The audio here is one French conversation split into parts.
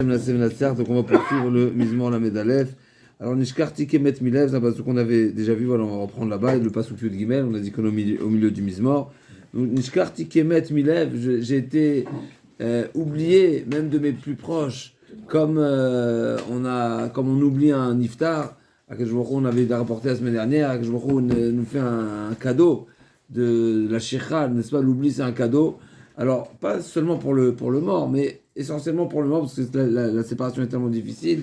Donc on va poursuivre le Mizmor Lamed Aleph. Alors Nishkarti Kemet Milev, c'est un passage qu'on avait déjà vu, voilà, on va reprendre là-bas, le passage de Gimel, on a dit qu'on est au milieu du Mizmor. Donc Nishkarti Kemet Milev, j'ai été oublié, même de mes plus proches, comme on oublie un iftar, on avait rapporté la semaine dernière, on nous fait un cadeau de la Sheikha, n'est-ce pas, l'oubli c'est un cadeau. Alors, pas seulement pour le mort, mais essentiellement pour le mort, parce que la séparation est tellement difficile,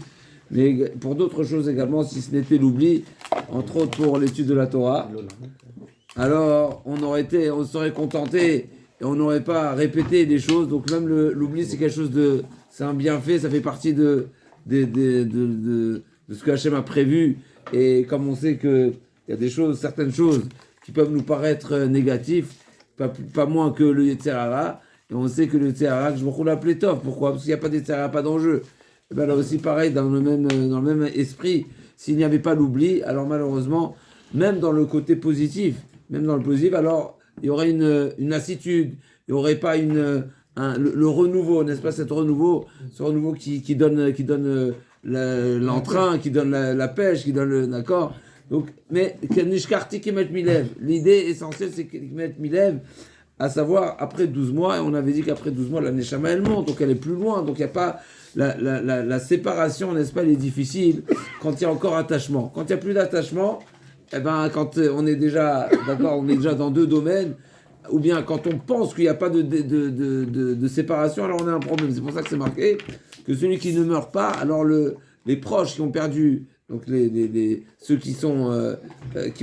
mais pour d'autres choses également, si ce n'était l'oubli, entre autres pour l'étude de la Torah, alors on serait contenté et on n'aurait pas répété des choses. Donc même l'oubli, c'est quelque chose c'est un bienfait, ça fait partie de ce que Hachem a prévu. Et comme on sait qu'il y a certaines choses qui peuvent nous paraître négatives, pas moins que le Yetzer Hara, et on sait que le Yetzer Hara, je me roule appelé Tov. Pourquoi ? Parce qu'il n'y a pas de Yetzer Hara, pas d'enjeu. Et bien là aussi, pareil, dans le même esprit, s'il n'y avait pas l'oubli, alors malheureusement, même dans le côté positif, alors il y aurait une lassitude, il n'y aurait pas le renouveau, n'est-ce pas, ce renouveau qui donne l'entrain, qui donne la pêche, qui donne d'accord. Donc, mais Nishkarti Kemet Milev, l'idée essentielle c'est Kemet Milev, à savoir après 12 mois, et on avait dit qu'après 12 mois la Neshama elle monte, donc elle est plus loin, donc il n'y a pas la séparation, n'est-ce pas, elle est difficile quand il y a encore attachement. Quand il n'y a plus d'attachement, eh ben, quand on est déjà d'accord, on est déjà dans deux domaines, ou bien quand on pense qu'il n'y a pas de séparation, alors on a un problème. C'est pour ça que c'est marqué que celui qui ne meurt pas, alors les proches qui ont perdu, donc ceux qui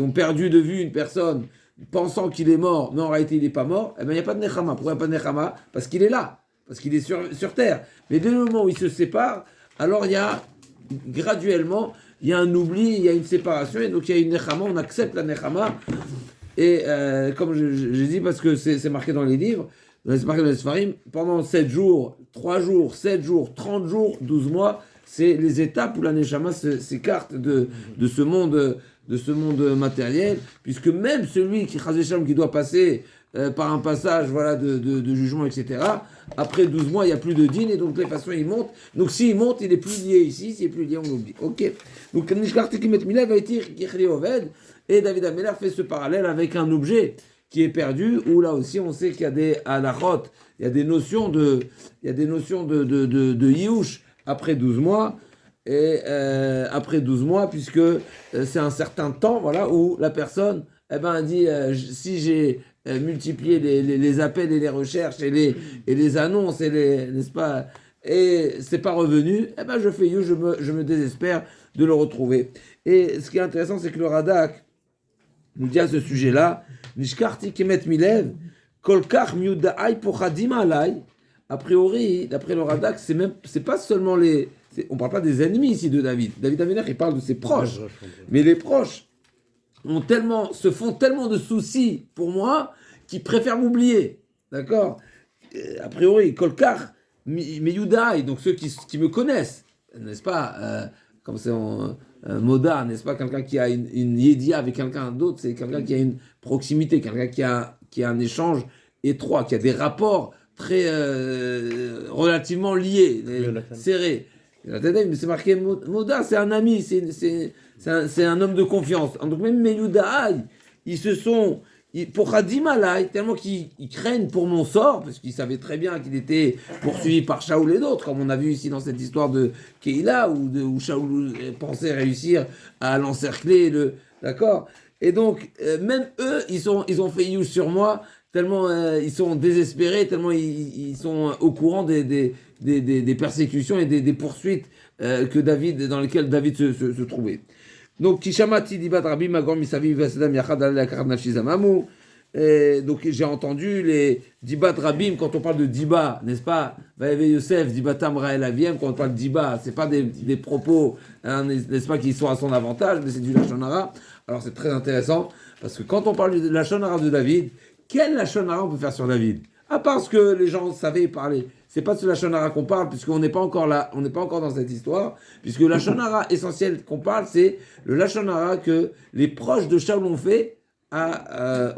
ont perdu de vue une personne, pensant qu'il est mort, mais en réalité il n'est pas mort, eh ben, il n'y a pas de Nechama. Pourquoi il n'y a pas de Nechama ? Parce qu'il est là, parce qu'il est sur terre. Mais dès le moment où il se sépare, alors il y a graduellement, il y a un oubli, il y a une séparation, et donc il y a une Nechama, on accepte la Nechama. Et comme j'ai dit, parce que c'est marqué dans les livres, c'est marqué dans les Sfarim, pendant 7 jours, 3 jours, 7 jours, 30 jours, 12 mois, c'est les étapes où la Neshama s'écarte de ce monde matériel, puisque même celui qui doit passer par un passage de jugement, etc., après 12 mois, il n'y a plus de dîne, et donc de toute façon, il monte. Donc s'il monte, il n'est plus lié ici, s'il n'est plus lié, on oublie. Ok. Donc Nishkarti Kemet Milev va être Kichli Oved, et David Ameler fait ce parallèle avec un objet qui est perdu, où là aussi on sait qu'il y a des halachot, il y a des notions de yiouch après 12 mois, et après 12 mois, puisque c'est un certain temps, voilà, où la personne, dit, si j'ai multiplié les appels et les recherches et les annonces n'est-ce pas, et c'est pas revenu, je fais you, je me désespère de le retrouver. Et ce qui est intéressant, c'est que le Radak nous dit à ce sujet-là, Nishkarti Kemet Milev, Kolkach Miuda'ai Pochadim Alai. A priori, d'après le Radak, c'est pas seulement on parle pas des ennemis ici de David. David Ameler, il parle de ses proches. Mais les proches se font tellement de soucis pour moi qu'ils préfèrent m'oublier. D'accord ? A priori, Kolkach Miuda'ai, donc ceux qui me connaissent, n'est-ce pas, comme c'est en Moda, n'est-ce pas, quelqu'un qui a une yédia avec quelqu'un d'autre, c'est quelqu'un qui a une proximité, quelqu'un qui a un échange étroit, qui a des rapports très relativement liés, serrés. Mais c'est marqué Moda, c'est un ami, c'est un homme de confiance. Donc même Meyudaï, pour Hadimalai, tellement qu'ils craignent pour mon sort, parce qu'ils savaient très bien qu'il était poursuivi par Shaoul et d'autres, comme on a vu ici dans cette histoire de Keïla, où Shaoul pensait réussir à l'encercler, d'accord ? Et donc, même eux, ils ont fait you sur moi, tellement ils sont désespérés, tellement ils sont au courant des persécutions et des poursuites dans lesquelles David se trouvait. Donc, Kishamati dibat Rabbi Magor Misavi Vasedam Yachad Alei Nafshizamamu. Donc, j'ai entendu les dibat Rabbim, quand on parle de diba, n'est-ce pas? Vaeve Yosef, dibatam Raël Aviem, quand on parle de diba, c'est pas des propos, hein, n'est-ce pas, qui sont à son avantage, mais c'est du Lachon Hara. Alors, c'est très intéressant, parce que quand on parle de Lachon Hara de David, quel Lachon Hara on peut faire sur David? À part ce que les gens savaient parler. C'est pas de ce Lachon Hara qu'on parle, puisqu'on n'est pas encore là, on n'est pas encore dans cette histoire, puisque le Lachon Hara essentiel qu'on parle, c'est le Lachon Hara que les proches de Shaul ont fait à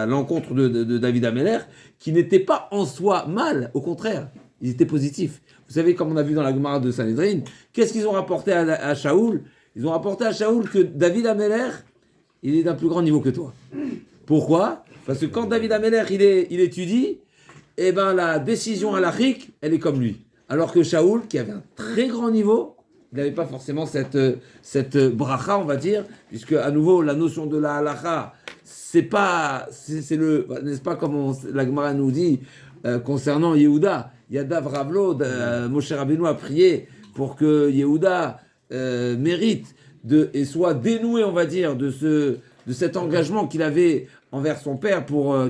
l'encontre de David Ameler, qui n'était pas en soi mal, au contraire. ils étaient positifs. Vous savez, comme on a vu dans la Gemara de Sanhedrin, qu'est-ce qu'ils ont rapporté à Shaoul? Ils ont rapporté à Shaoul que David Améler, il est d'un plus grand niveau que toi. Pourquoi? Parce que quand David Améler, il étudie, eh ben la décision halachique, elle est comme lui. Alors que Shaoul, qui avait un très grand niveau, il n'avait pas forcément cette bracha, on va dire, puisque à nouveau, la notion de la halacha, c'est n'est-ce pas comme la Gemara nous dit concernant Yehuda, Yadav Ravlo, Moshe Rabbeinu a prié pour que Yehuda mérite et soit dénoué, on va dire, de cet engagement qu'il avait envers son père,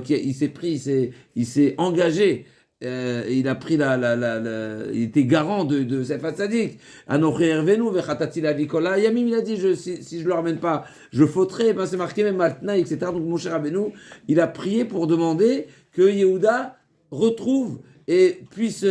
il s'est engagé. Et il a pris il était garant de Sefer Tzadik. Anochi Hervenu vechatati la vikola yamim, il a dit si je le ramène pas, je fauterai. Ben c'est marqué même Matna, etc. Donc Moshe Rabbeinu, il a prié pour demander que Yehuda retrouve et puisse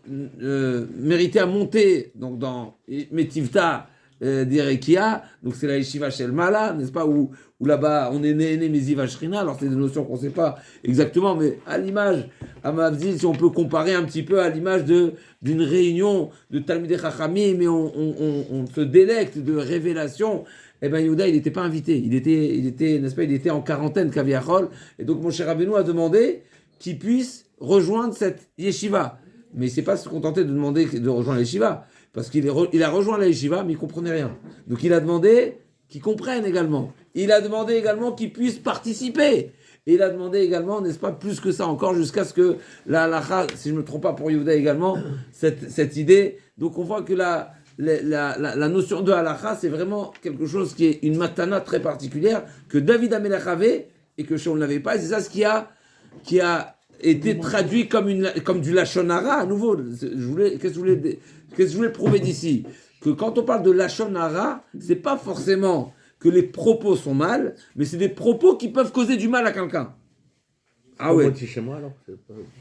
mériter à monter donc dans Metivta d'Irekia, donc c'est la Yeshiva Shel Mala, n'est-ce pas, où là-bas on est né Meziva Shrina, alors c'est des notions qu'on ne sait pas exactement, mais à l'image, à Mavzil, si on peut comparer un petit peu à l'image d'une réunion de Talmidei Chachamim, mais on se délecte de révélations, eh bien Yehuda, il n'était pas invité, il était, n'est-ce pas, il était en quarantaine, Kaviachol, et donc Moshe Rabbeinu a demandé qu'il puisse rejoindre cette Yeshiva, mais il ne s'est pas se contenter de demander de rejoindre la Yeshiva, parce qu'il a rejoint la yeshiva, mais il ne comprenait rien. Donc il a demandé qu'il comprenne également. Il a demandé également qu'il puisse participer. Et il a demandé également, n'est-ce pas, plus que ça encore, jusqu'à ce que la halacha, si je ne me trompe pas pour Yehuda également, cette idée. Donc on voit que la notion de halacha, c'est vraiment quelque chose qui est une matana très particulière, que David Amelech avait et que Shaul n'avait pas. Et c'est ça ce qui a été traduit comme du Lachon Hara, à nouveau. Qu'est-ce que je voulais prouver d'ici? Que quand on parle de Lachon Hara, c'est pas forcément que les propos sont mal, mais c'est des propos qui peuvent causer du mal à quelqu'un. Ah ouais. Moti chez moi alors?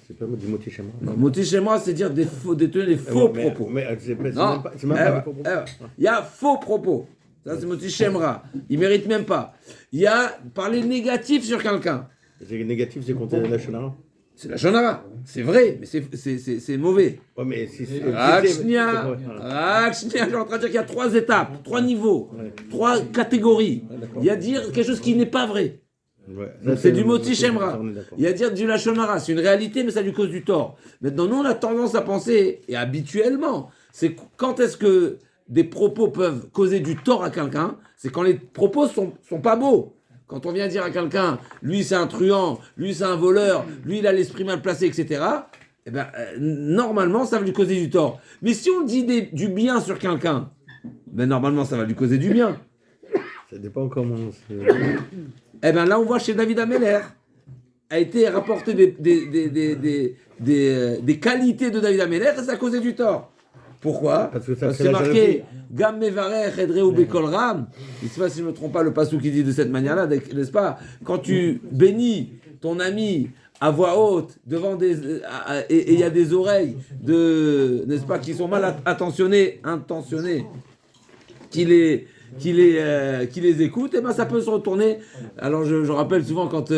C'est pas du moti chez moi? Non, moti chez moi, c'est dire des faux propos. Mais c'est même pas des faux propos. Il y a faux propos. Ça, c'est moti chez moi. Il mérite même pas. Il y a parler négatif sur quelqu'un. C'est négatif, c'est contre Lachon Hara? C'est la shonara, c'est vrai, mais c'est mauvais. Ouais, mais si c'est... Rakshnia, je suis en train de dire qu'il y a 3 étapes, 3 niveaux, 3 catégories. Il y a dire quelque chose qui n'est pas vrai. Ouais. Donc c'est du moti shemra. Il y a dire du lachonara, c'est une réalité, mais ça lui cause du tort. Maintenant, nous, on a tendance à penser, et habituellement, c'est quand est-ce que des propos peuvent causer du tort à quelqu'un, c'est quand les propos sont pas beaux. Quand on vient dire à quelqu'un, lui c'est un truand, lui c'est un voleur, lui il a l'esprit mal placé, etc., eh ben, normalement ça va lui causer du tort. Mais si on dit du bien sur quelqu'un, ben, normalement ça va lui causer du bien. Ça dépend comment Eh bien là on voit chez David Améler, a été rapporté des qualités de David Améler et ça a causé du tort. Pourquoi? Parce que c'est marqué Gam mevarech edreu bekol ram. Je ne sais pas si je ne me trompe pas le passou qui dit de cette manière-là, n'est-ce pas? Quand tu bénis ton ami à voix haute devant et il y a des oreilles n'est-ce pas, qui sont mal intentionnées, qui les écoutent, et ben ça peut se retourner. Alors je rappelle souvent quand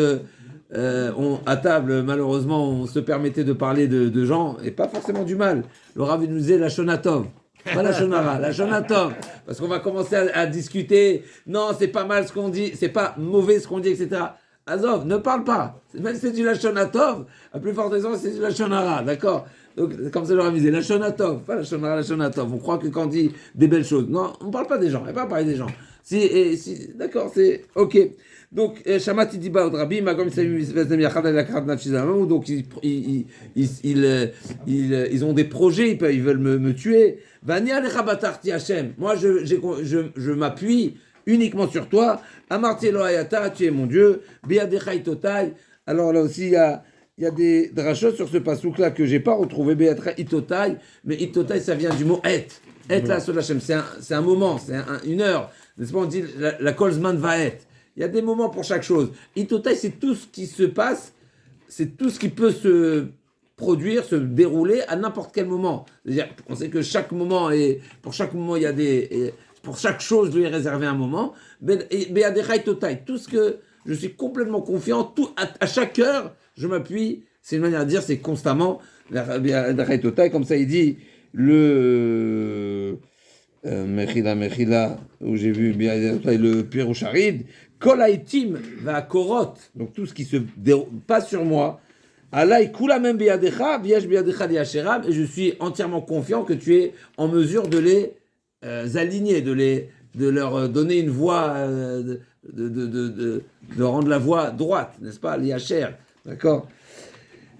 à table, malheureusement, on se permettait de parler de gens, et pas forcément du mal. Le Rav nous disait la shonatov, pas la shonara, la shonatov. Parce qu'on va commencer à discuter. Non, c'est pas mal ce qu'on dit, c'est pas mauvais ce qu'on dit, etc. Azov, ne parle pas. Même si c'est du la shonatov, à plus forte raison, c'est du la shonara, d'accord? Donc, comme ça le Rav disait, la shonatov, pas la shonara, la shonatov. On croit que quand on dit des belles choses, non, on parle pas des gens, on va pas parler des gens. D'accord, c'est ok. Donc, Shamati dit ba Rabbi, Magom donc ils ont des projets, ils veulent me tuer. Vania lechabatarti Hashem. Moi, je m'appuie uniquement sur toi. Amarti Elohayata, tu es mon Dieu. Be'adechai totai. Alors là aussi, il y a des drachos sur ce pasouk-là que j'ai pas retrouvé. Be'adechai itotai. Mais itotai, ça vient du mot et. Et là, sur Hashem. C'est un moment, c'est une heure. N'est-ce pas, on dit la kolzman va être. Il y a des moments pour chaque chose. Itotai, c'est tout ce qui se passe, c'est tout ce qui peut se produire, se dérouler à n'importe quel moment. C'est-à-dire, on sait que pour chaque moment, il y a pour chaque chose, lui est réservé un moment. Mais il y a des Itotai, tout ce que je suis complètement confiant, à chaque heure, je m'appuie. C'est une manière de dire, c'est constamment. Comme ça, il dit le Mechila, où j'ai vu le Piroucharid, Kol Haïtim va Korot, donc tout ce qui se déroule pas sur moi. Alay Kula même Biadecha, Viège Biadecha Liacheram, et je suis entièrement confiant que tu es en mesure de les aligner, de leur donner une voie, de rendre la voie droite, n'est-ce pas, Liacher, d'accord?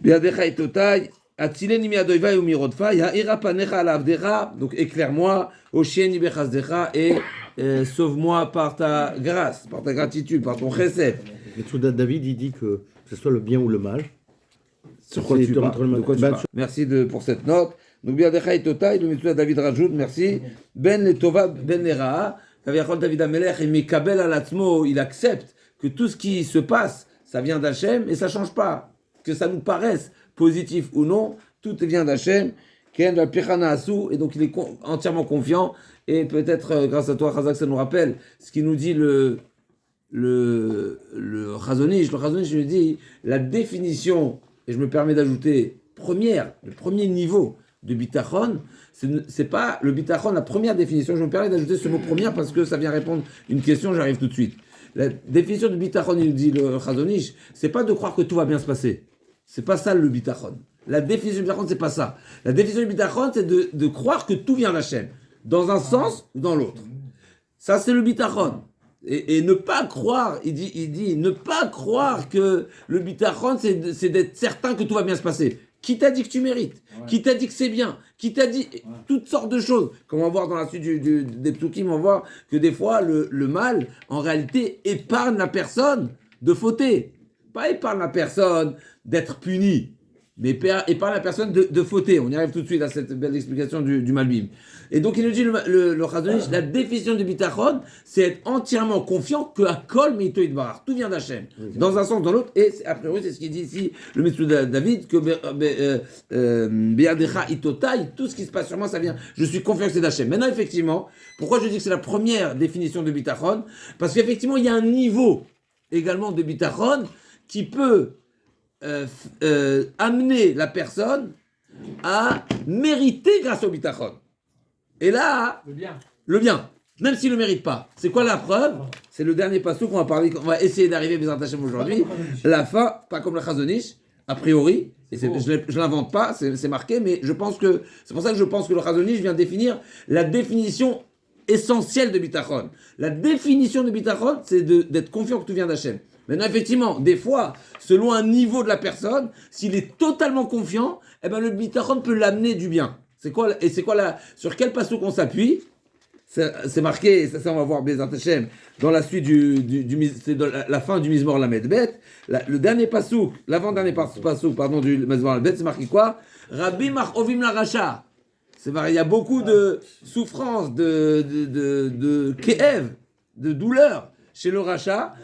Biadecha et Totai. Donc éclaire-moi, et sauve-moi par ta grâce, par ta gratitude, par ton chesed. Et tout David, il dit que ce soit le bien ou le mal. Sur quoi tu parles? De quoi tu parles? Merci pour cette note. Donc bien le Mitzvah David rajoute, merci. Ben le Tova, ben le Ra'a. David Amelech, il accepte que tout ce qui se passe, ça vient d'Hachem et ça change pas. Que ça nous paraisse positif ou non, tout vient d'Hachem, et donc il est entièrement confiant, et peut-être grâce à toi, Chazak, ça nous rappelle ce qui nous dit le Chazonish. Le Chazonish nous dit la définition, et je me permets d'ajouter, le premier niveau de bitachon, c'est pas le bitachon, la première définition, je me permets d'ajouter ce mot première parce que ça vient répondre une question, j'arrive tout de suite. La définition de bitachon, il nous dit le Chazonish, c'est pas de croire que tout va bien se passer. C'est pas ça le bitachon. La définition du bitachon, c'est pas ça. La définition du bitachon, c'est de croire que tout vient d'Hachem, dans un sens ou dans l'autre. Ça, c'est le bitachon. Et ne pas croire, il dit, ne pas croire que le bitachon, c'est d'être certain que tout va bien se passer. Qui t'a dit que tu mérites? Qui t'a dit que c'est bien? Qui t'a dit toutes sortes de choses? Comme on va voir dans la suite des psukim, on va voir que des fois, le mal, en réalité, épargne la personne de fauter. Pas épargne la personne d'être puni, mais épargne la personne de fauter. On y arrive tout de suite à cette belle explication du Malbim. Et donc il nous dit le Chazonish, la définition du bitachon, c'est être entièrement confiant que Akol Meito Yitbarach, tout vient d'Hachem, dans un sens, dans l'autre. Et a priori, c'est ce qu'il dit ici le Mitzvah David, que Be'adecha Itotai, tout ce qui se passe sur moi, ça vient. Je suis confiant que c'est d'Hachem. Maintenant, effectivement, pourquoi je dis que c'est la première définition de bitachon? Parce qu'effectivement, il y a un niveau également de bitachon qui peut amener la personne à mériter grâce au bitachon. Et là, le bien, même s'il ne le mérite pas. C'est quoi la preuve? C'est le dernier passage qu'on va parler, on va essayer d'arriver Bezrat Hashem aujourd'hui. La fin, pas comme le Chazonish, a priori, et je ne l'invente pas, c'est marqué, mais je pense que, c'est pour ça que je pense que le Chazonish vient définir la définition essentielle de bitachon. La définition de bitachon, c'est d'être confiant que tout vient d'Hachem. Maintenant, effectivement, des fois, selon un niveau de la personne, s'il est totalement confiant, eh ben, le bitachon peut l'amener du bien. Sur quel passouk on s'appuie? C'est marqué, ça on va voir Bezrat Hashem, dans la suite c'est dans la fin du Mizmor Lamed Bet. Le dernier passouk, l'avant-dernier passouk, du Mizmor Lamed Bet, c'est marqué quoi? Rabbi Machovim la Racha. Il y a beaucoup de souffrance, de ke'ev, de douleur chez le Racha.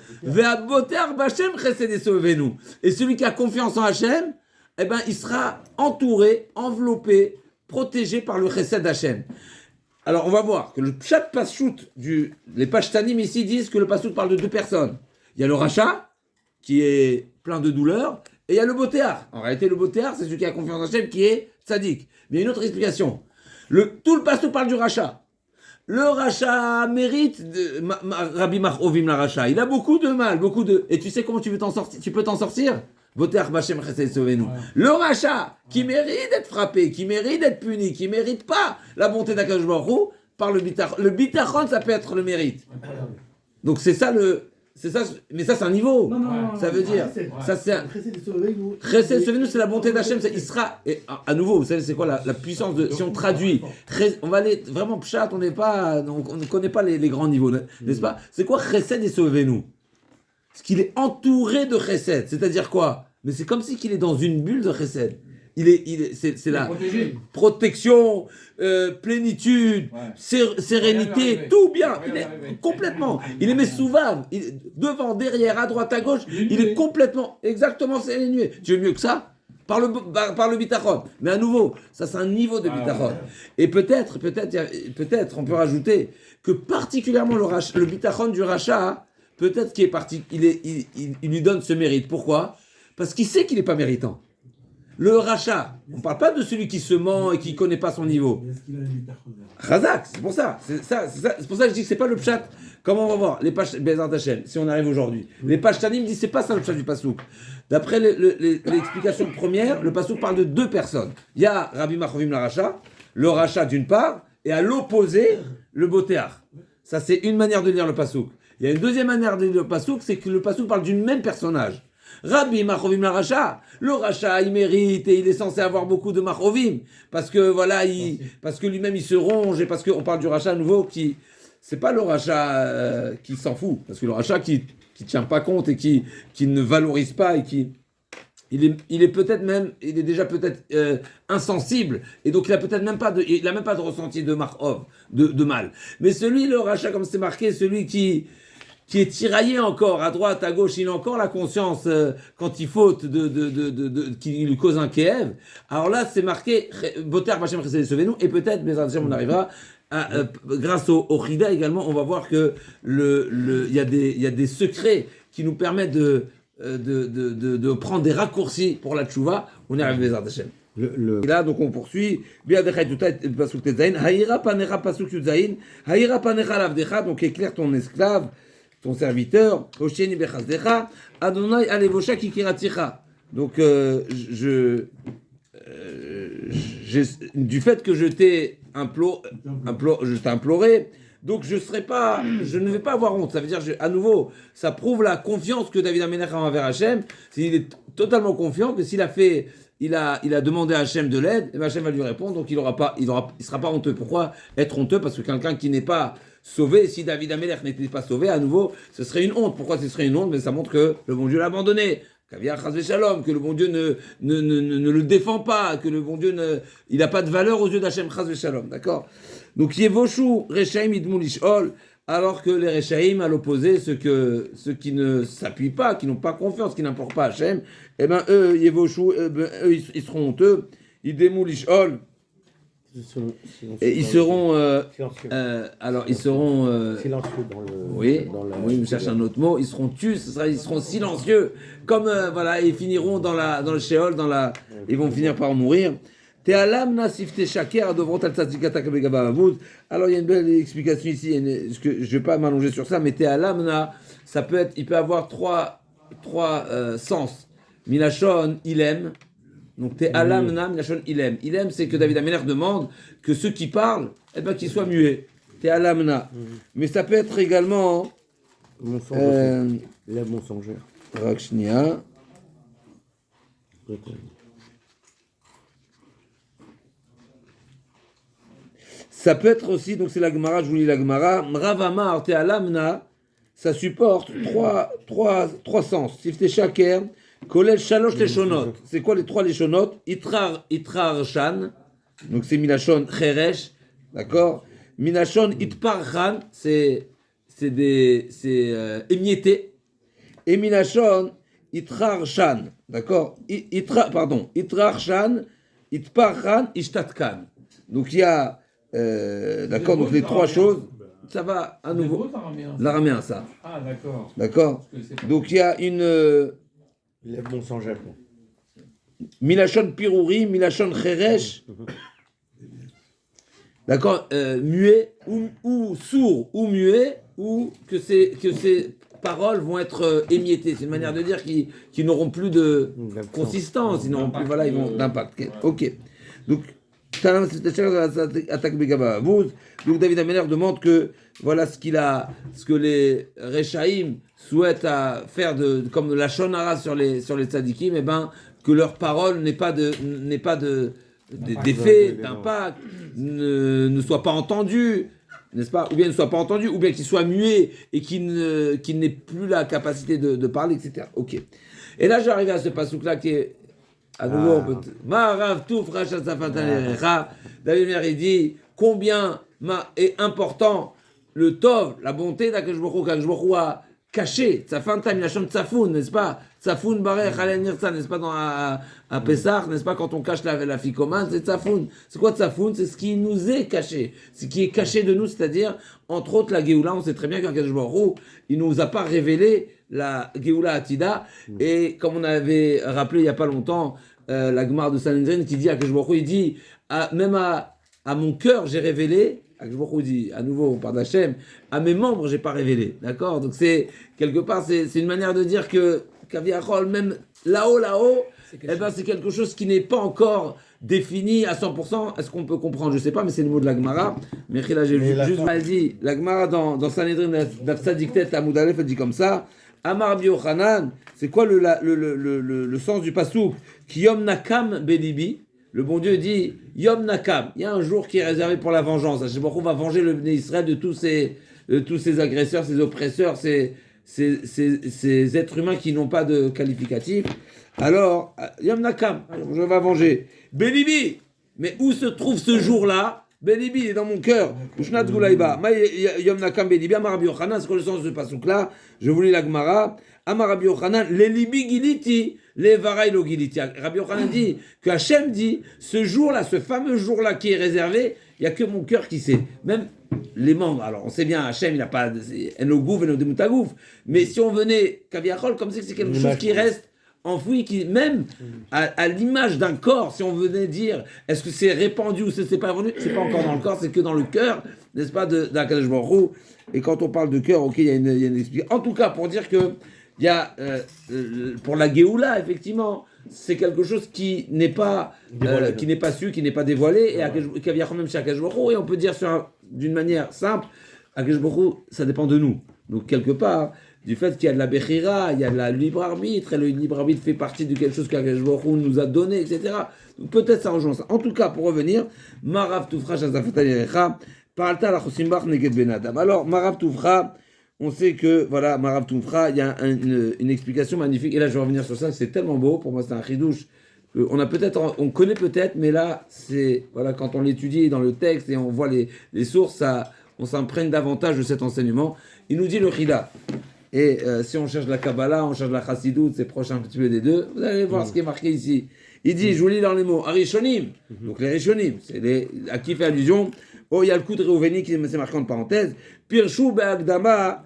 Et celui qui a confiance en Hachem, eh ben, il sera entouré, enveloppé, protégé par le chesed d'Hachem. Alors, on va voir que le pshat pashout les pashtanim ici disent que le pashout parle de deux personnes. Il y a le Racha, qui est plein de douleur, et il y a le Botéar. En réalité, le Botéar, c'est celui qui a confiance en Hachem, qui est tzaddik. Mais il y a une autre explication. Tout le pashout parle du Racha. Le Racha mérite Rabbi Machovim la Racha. Il a beaucoup de mal, Et tu sais comment tu peux t'en sortir? Le Racha, qui mérite d'être frappé, qui mérite d'être puni, qui mérite pas la bonté d'Akadosh Baruch Hu, par le bitachon. Le bitachon, ça peut être le mérite. Donc c'est ça mais ça c'est un niveau. Non, ça veut dire, ça c'est Chesed Sovenu, c'est la bonté d'Hachem. Il sera, et à nouveau, vous savez c'est quoi la puissance si on traduit, on va aller vraiment pshat, on ne connaît pas les grands niveaux, n'est-ce pas? C'est quoi Chesed et Sovenu? Parce qu'il est entouré de chesed, c'est-à-dire quoi? Mais c'est comme si qu'il est dans une bulle de chesed. C'est la protection, plénitude, sérénité, tout bien. Complètement. Il est mesouvav. Devant, derrière, à droite, à gauche, il est complètement, exactement sérénué. Tu veux mieux que ça? Par le bitachon. Mais à nouveau, ça c'est un niveau de bitachon. Et peut-être, on peut rajouter que particulièrement le bitachon du rachat, peut-être qu'il est parti, il lui donne ce mérite. Pourquoi? Parce qu'il sait qu'il n'est pas méritant. Le rachat, on ne parle pas de celui qui se ment et qui ne connaît pas son niveau. Chazak, c'est pour ça. C'est pour ça que je dis que c'est pas le pshat. Comment on va voir les pages Bezrat Hashem, si on arrive aujourd'hui. Les pages Tanim disent c'est pas ça le pshat du pasouk. D'après l'explication première, le pasouk parle de deux personnes. Il y a Rabbi Machovim la rachat, le rachat d'une part, et à l'opposé, le botéar. Ça, c'est une manière de lire le pasouk. Il y a une deuxième manière de lire le pasouk, c'est que le pasouk parle du même personnage. Rabbi Machovim la rachat, le rachat, il mérite et il est censé avoir beaucoup de Machovim, parce que voilà, parce que lui-même il se ronge, et parce qu'on parle du rachat à nouveau qui, c'est pas le rachat qui s'en fout, parce que le rachat qui tient pas compte et qui ne valorise pas et qui il est peut-être même, il est déjà peut-être insensible, et donc il a peut-être même pas de ressenti de marov, de mal. Mais celui, le rachat, comme c'est marqué, celui qui est tiraillé encore à droite, à gauche, il a encore la conscience quand il faute qui lui cause un kéev. Alors là, c'est marqué Boter Bachem Chesed Sauvé-nous, et peut-être, mais on arrivera grâce au Chida également, on va voir que il y a des secrets qui nous permettent de prendre des raccourcis pour la tchouva. On y arrive, Bezrat Hashem. Et là, donc on poursuit. Haïra panecha pasuk yudzaïn. Haïra panecha lavdecha. Donc éclaire ton esclave, ton serviteur. Osheni bechazdecha. Adonai alevosha kikiraticha. Donc du fait que je t'ai imploré, donc je ne vais pas avoir honte. Ça veut dire, à nouveau, ça prouve la confiance que David Amelech a envers Hachem. Il est totalement confiant que s'il a demandé à Hachem de l'aide, et Hachem va lui répondre, donc il sera pas honteux. Pourquoi être honteux? Parce que quelqu'un qui n'est pas sauvé, si David Amelech n'était pas sauvé, à nouveau, ce serait une honte. Pourquoi ce serait une honte? Mais ça montre que le bon Dieu l'a abandonné. Que le bon Dieu ne le défend pas, que le bon Dieu il n'a pas de valeur aux yeux d'Hachem, chas v'shalom, d'accord? Donc Yevoshu Rechaim idmou lishol, alors que les Rechaim, à l'opposé, ceux qui ne s'appuient pas, qui n'ont pas confiance, qui n'importent pas Hachem, eh ben eux, Yevoshu, eux, ils seront honteux, idmou lishol, et ils seront silencieux dans le. Oui, je cherche un autre mot. Ils seront ils seront silencieux, comme voilà, ils finiront dans le Sheol, ils vont finir par mourir. Alors il y a une belle explication ici. Je ne vais pas m'allonger sur ça, mais Te'alamna, il peut avoir trois sens. Milachon, ilem. Donc, Te'alamna, Milachon, ilem. Ilem, c'est que David Amelech demande que ceux qui parlent, qu'ils soient muets. Te'alamna. Mais ça peut être également. Lève mensongère. Rakshnia. Ça peut être aussi, donc c'est la Gemara, je vous lis la Gemara. Ravama, Te'alamna, ça supporte trois sens. Sifte Shaker. Kolel Shalosh Leshonot. C'est quoi les trois Leshonot? Itrar Shan. Donc c'est Milachon Cheresh. D'accord? Milachon Itparchan. C'est émietté. Et Milachon Itrar Shan. D'accord? Itrar Shan. Itparchan. Ishtatkan. Donc il y a. D'accord? Donc les trois choses. Ça va à nouveau. L'araméen, ça. Ah, d'accord. D'accord? Donc il y a une. Lève mensongère. Milachon Pirouri, Milachon Cheresh. D'accord? Muet, ou sourd, ou muet, ou que ces paroles vont être émiettées. C'est une manière de dire qu'ils n'auront plus de consistance, ils n'auront plus, voilà, ils vont d'impact. Ok. Donc, donc David Amelech demande que voilà ce que les Rechaim souhaitent à faire comme la shonara sur les tzadikim, et ben que leur parole n'ait pas d'effet, d'impact, ne soit pas entendue, n'est-ce pas? Ou bien ne soit pas entendu, ou bien qu'il soit muet et qu'il n'ait plus la capacité de parler, etc. Ok. Et là, j'arrive à ce passouk-là qui est à nouveau, David Amelech dit combien est important le tov, la bonté d'Akadosh Baruch Hu a caché, Tzafantam, il a chanté Tzafoun, n'est-ce pas? Tzafoun Barech Alen Nirtza, n'est-ce pas, à Pessah, n'est-ce pas, quand on cache la ficomane, c'est Tzafoun. C'est quoi Tzafoun? C'est ce qui nous est caché, ce qui est caché de nous, c'est-à-dire, entre autres, la Géoula. On sait très bien qu'Akadosh Baruch Hu, il nous a pas révélé la Géoula Atida, et comme on avait rappelé il y a pas longtemps, la Gemara de Sanhedrin qui dit à Akadosh Baruch Hu, il dit, même à mon cœur, j'ai révélé. Akadosh Baruch Hu dit, à nouveau, on parle d'Hachem, à mes membres, j'ai pas révélé. D'accord? Donc, quelque part, c'est une manière de dire que, Kaviachol, même là-haut, c'est quelque chose qui n'est pas encore défini à 100%. Est-ce qu'on peut comprendre? Je sais pas, mais c'est le mot de la Gemara. Mais là, j'ai juste mal dit. La Gemara dans Sanhedrin, d'Afsa Diktet, à Moudalef, elle dit comme ça. Amar Rabbi Yochanan, c'est quoi le sens du pasouk? Ki Yom Nakam Belibi. Le bon Dieu dit Yom Nakam. Il y a un jour qui est réservé pour la vengeance. Hachem Baruch Hu va venger le Bnei Israël de tous ces agresseurs, ces oppresseurs, ces êtres humains qui n'ont pas de qualificatif. Alors, Yom Nakam, je vais venger. Belibi. Mais où se trouve ce jour-là? Belibi, il est dans mon cœur. Ushnat Gulaïba. Yom Nakam Belibi. Amar Rabbi Yochanan, c'est quoi le sens de ce pasouk-là? Je vous lis la Gemara. Amar Rabbi Yochanan, les libi giliti, les varaï lo giliti. Rabbi Yochanan dit que Hachem dit, ce jour-là, ce fameux jour-là qui est réservé, il n'y a que mon cœur qui sait. Même les membres, alors on sait bien, Hachem, il n'a pas Enogouf, Enodemutagouf. Mais si on venait, Kaviachol, comme c'est quelque chose qui reste enfoui, qui même à l'image d'un corps, si on venait dire est-ce que c'est répandu ou c'est pas répandu, c'est pas encore dans le corps, c'est que dans le cœur, n'est-ce pas, d'Akadosh Baruch Hu. Et quand on parle de cœur, ok, il y a une explication. En tout cas, pour dire que il y a pour la Géoula, effectivement, c'est quelque chose qui n'est pas su, qui n'est pas dévoilé, et qui vient même chez Akadosh Baruch Hu. Et on peut dire d'une manière simple, Akadosh Baruch Hu, ça dépend de nous. Donc quelque part, du fait qu'il y a de la Bechira, il y a de la libre arbitre, et le libre arbitre fait partie de quelque chose qu'Akadosh Baruch Hu nous a donné, etc. Donc peut-être ça rejoint ça. En tout cas, pour revenir, Marav Toufra Shazafata Yerecha, Paralta la Chosimbach Neged Ben Adam. Alors, Marav Toufra, on sait que, voilà, Marav Toufra, il y a une explication magnifique, et là je vais revenir sur ça, c'est tellement beau, pour moi c'est un chidouche, on connaît peut-être, mais là, c'est, voilà, quand on l'étudie dans le texte et on voit les sources, on s'imprègne davantage de cet enseignement. Il nous dit le Chida. Et si on cherche la Kabbalah, on cherche la Chassidoute, c'est proche un petit peu des deux, vous allez voir ce qui est marqué ici. Il dit, je vous lis dans les mots, Arishonim, donc les Rishonim, c'est à qui fait allusion. Oh, il y a le coup de Réouveni qui s'est marqué en parenthèse. Pirshu be'agdama